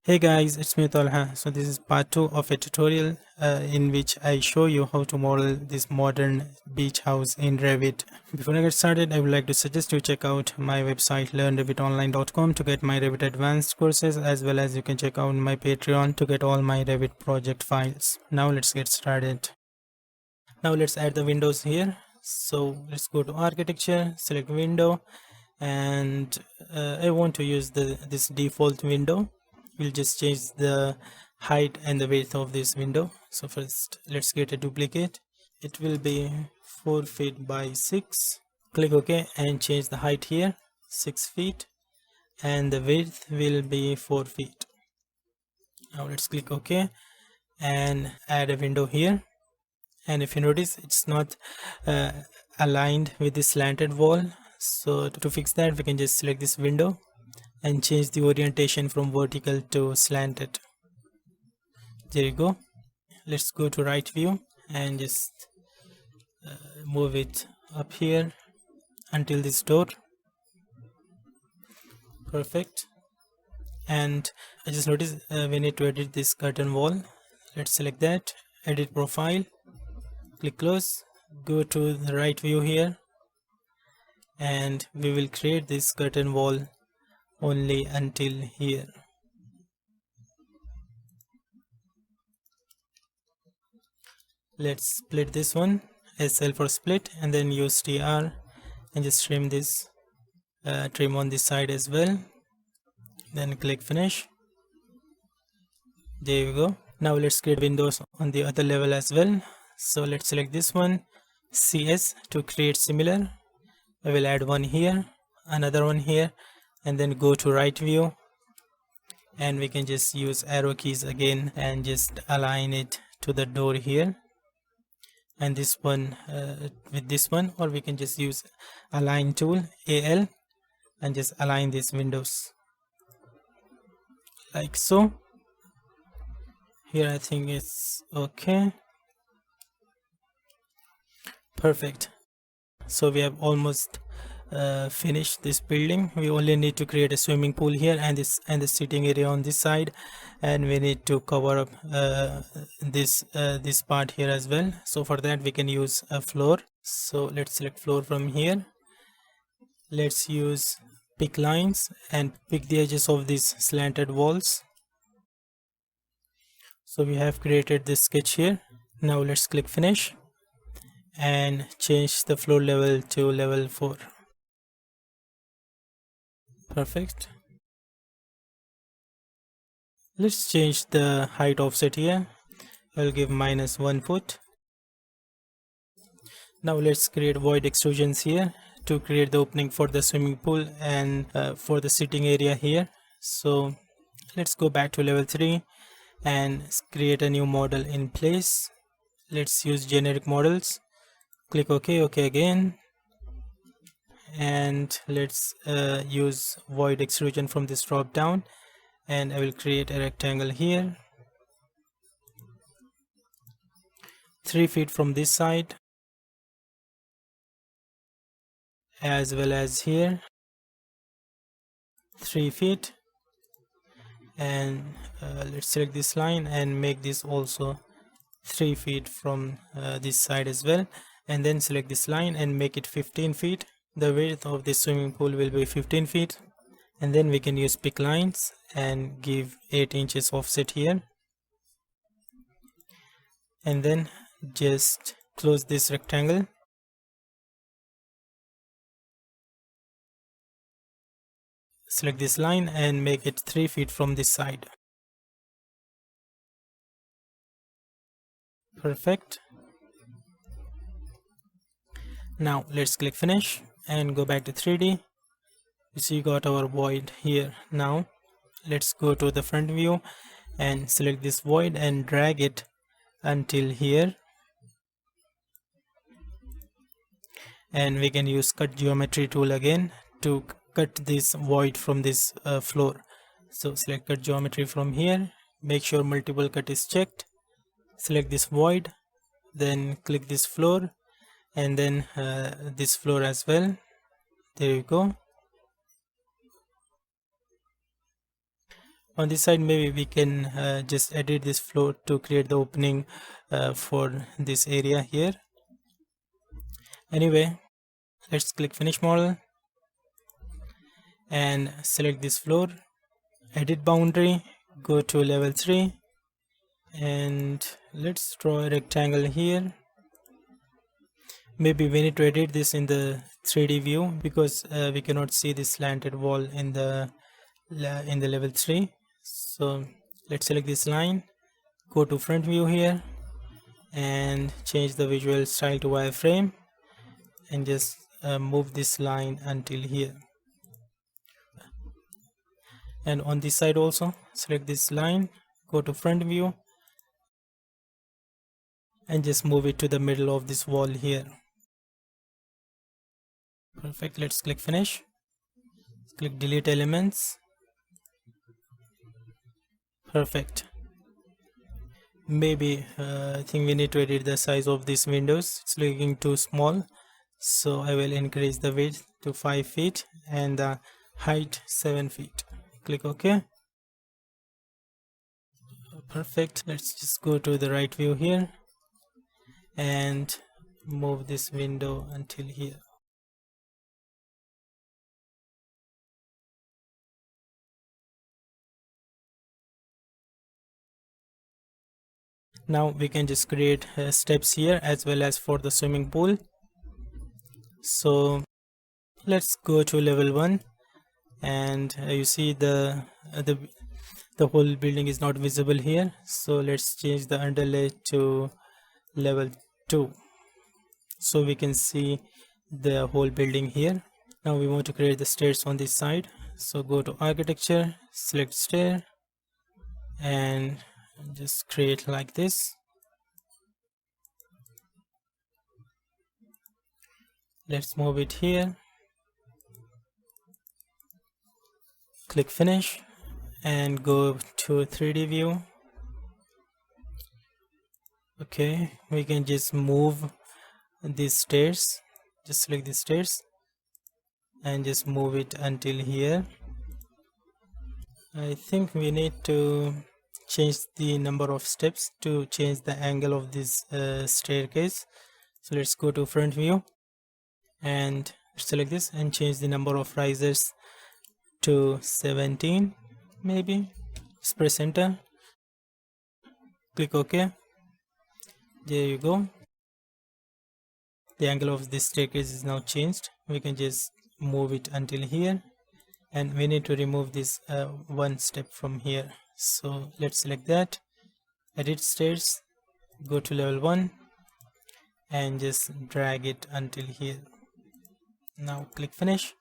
Hey guys, it's me Talha. So this is part 2 of a tutorial in which I show you how to model this modern beach house in Revit. Before I get started, I would like to suggest you check out my website learnrevitonline.com to get my Revit advanced courses, as well as you can check out my Patreon to get all my Revit project files. Now let's get started. Now let's add the windows here. So let's go to architecture, select window, and I want to use this default window. We'll just change the height and the width of this window. So first let's get a duplicate. It will be 4 feet by 6. Click OK and change the height here 6 feet, and the width will be 4 feet. Now let's click OK and add a window here. And if you notice, it's not aligned with the slanted wall. So to fix that, we can just select this window and change the orientation from vertical to slanted. There you go. Let's go to right view and just move it up here until this door. Perfect. And I just noticed we need to edit this curtain wall. Let's select that, edit profile, click close, go to the right view here, and we will create this curtain wall only until here. Let's split this one, SL for split, and then use TR and just trim this, trim on this side as well. Then click finish. There you go. Now let's create windows on the other level as well. So let's select this one, CS, to create similar. I will add one here, another one here, and then go to right view, and we can just use arrow keys again and just align it to the door here, and this one with this one, or we can just use align tool, AL, and just align these windows like so. Here I think it's okay. Perfect. So we have almost finished this building. We only need to create a swimming pool here and the sitting area on this side, and we need to cover up this part here as well. So for that we can use a floor. So let's select floor from here. Let's use pick lines and pick the edges of these slanted walls. So we have created this sketch here. Now let's click finish and change the floor level to level 4. Perfect. Let's change the height offset here. I'll give -1 foot. Now let's create void extrusions here to create the opening for the swimming pool and for the sitting area here. So let's go back to level 3 and create a new model in place. Let's use generic models. Click OK, OK again, and let's use void extrusion from this drop down, and I will create a rectangle here 3 feet from this side, as well as here 3 feet, and let's select this line and make this also 3 feet from this side as well, and then select this line and make it 15 feet. The width of this swimming pool will be 15 feet, and then we can use pick lines and give 8 inches offset here, and then just close this rectangle. Select this line and make it 3 feet from this side. Perfect. Now let's click finish and go back to 3D. You see, got our void here. Now let's go to the front view and select this void and drag it until here, and we can use cut geometry tool again to cut this void from this floor. So select cut geometry from here, make sure multiple cut is checked, select this void, then click this floor, and then this floor as well. There you go. On this side, maybe we can just edit this floor to create the opening for this area here. Anyway, let's click finish model and select this floor, edit boundary, go to level 3, and let's draw a rectangle here. Maybe we need to edit this in the 3D view because we cannot see this slanted wall in the level 3. So let's select this line, go to front view here and change the visual style to wireframe and just move this line until here. And on this side also select this line, go to front view and just move it to the middle of this wall here. Perfect. Let's click finish, click delete elements. Perfect. Maybe I think we need to edit the size of these windows. It's looking too small, so I will increase the width to 5 feet and the height 7 feet. Click OK. Perfect. Let's just go to the right view here and move this window until here. Now we can just create steps here as well as for the swimming pool. So let's go to level 1, and you see the whole building is not visible here, so let's change the underlay to level 2 so we can see the whole building here. Now we want to create the stairs on this side, so go to architecture, select stair and just create like this. Let's move it here, click finish and go to 3D view. Okay, we can just move these stairs, just select the stairs and just move it until here. I think we need to change the number of steps to change the angle of this staircase. So let's go to front view and select this and change the number of risers to 17 maybe. Just press enter, click OK. There you go. The angle of this staircase is now changed. We can just move it until here, and we need to remove this one step from here. So let's select that, edit stairs, go to level 1 and just drag it until here. Now click finish,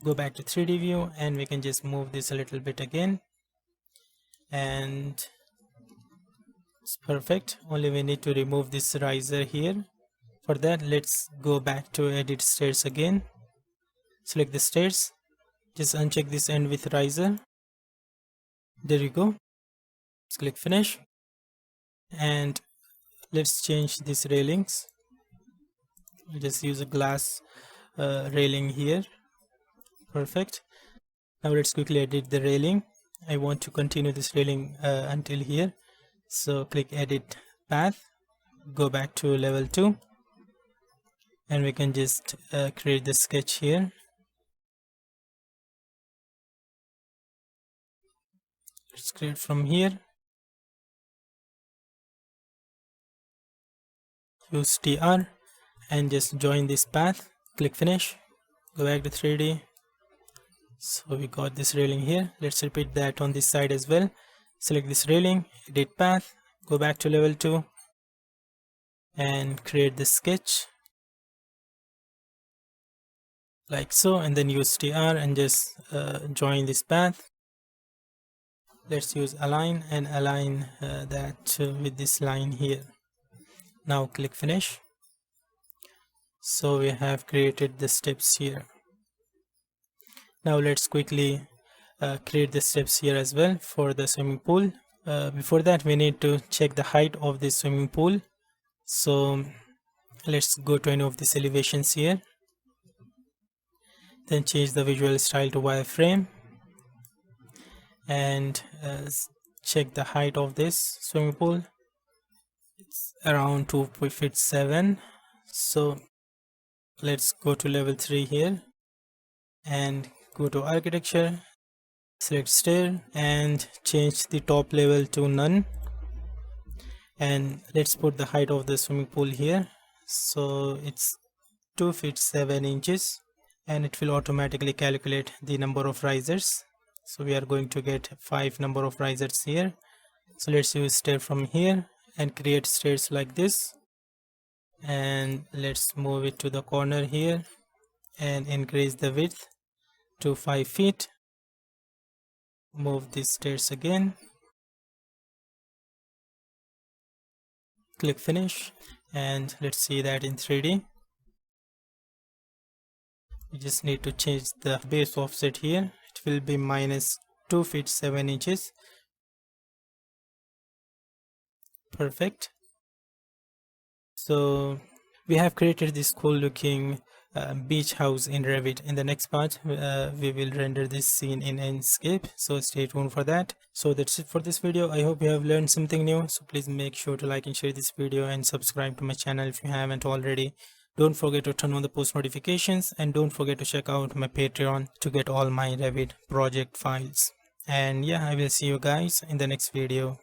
go back to 3D view and we can just move this a little bit again, and it's perfect. Only we need to remove this riser here. For that, let's go back to edit stairs again, select the stairs, just uncheck this end with riser. There you go. Let's click finish and let's change these railings. I'll just use a glass railing here. Perfect. Now let's quickly edit the railing. I want to continue this railing until here, so click edit path, go back to level 2 and we can just create the sketch here. Let's create from here, use TR and just join this path, click finish, go back to 3D. So we got this railing here. Let's repeat that on this side as well. Select this railing, edit path, go back to level 2 and create the sketch like so, and then use TR and just join this path. Let's use align and align that with this line here. Now click finish. So we have created the steps here. Now let's quickly create the steps here as well for the swimming pool. Before that, we need to check the height of the swimming pool. So let's go to any of these elevations here, then change the visual style to wireframe and check the height of this swimming pool. It's around 2.7 feet. So let's go to level 3 here and go to architecture, select stair and change the top level to none, and let's put the height of the swimming pool here. So it's 2.7 feet, and it will automatically calculate the number of risers. So we are going to get 5 number of risers here. So let's use stair from here and create stairs like this, and let's move it to the corner here and increase the width to 5 feet. Move these stairs again, click finish, and let's see that in 3D. You just need to change the base offset here. It will be minus 2.7 feet. Perfect. So we have created this cool looking beach house in Revit. In the next part we will render this scene in Enscape, so stay tuned for that. So that's it for this video. I hope you have learned something new. So please make sure to like and share this video and subscribe to my channel if you haven't already. Don't forget to turn on the post notifications, and don't forget to check out my Patreon to get all my Revit project files. And yeah, I will see you guys in the next video.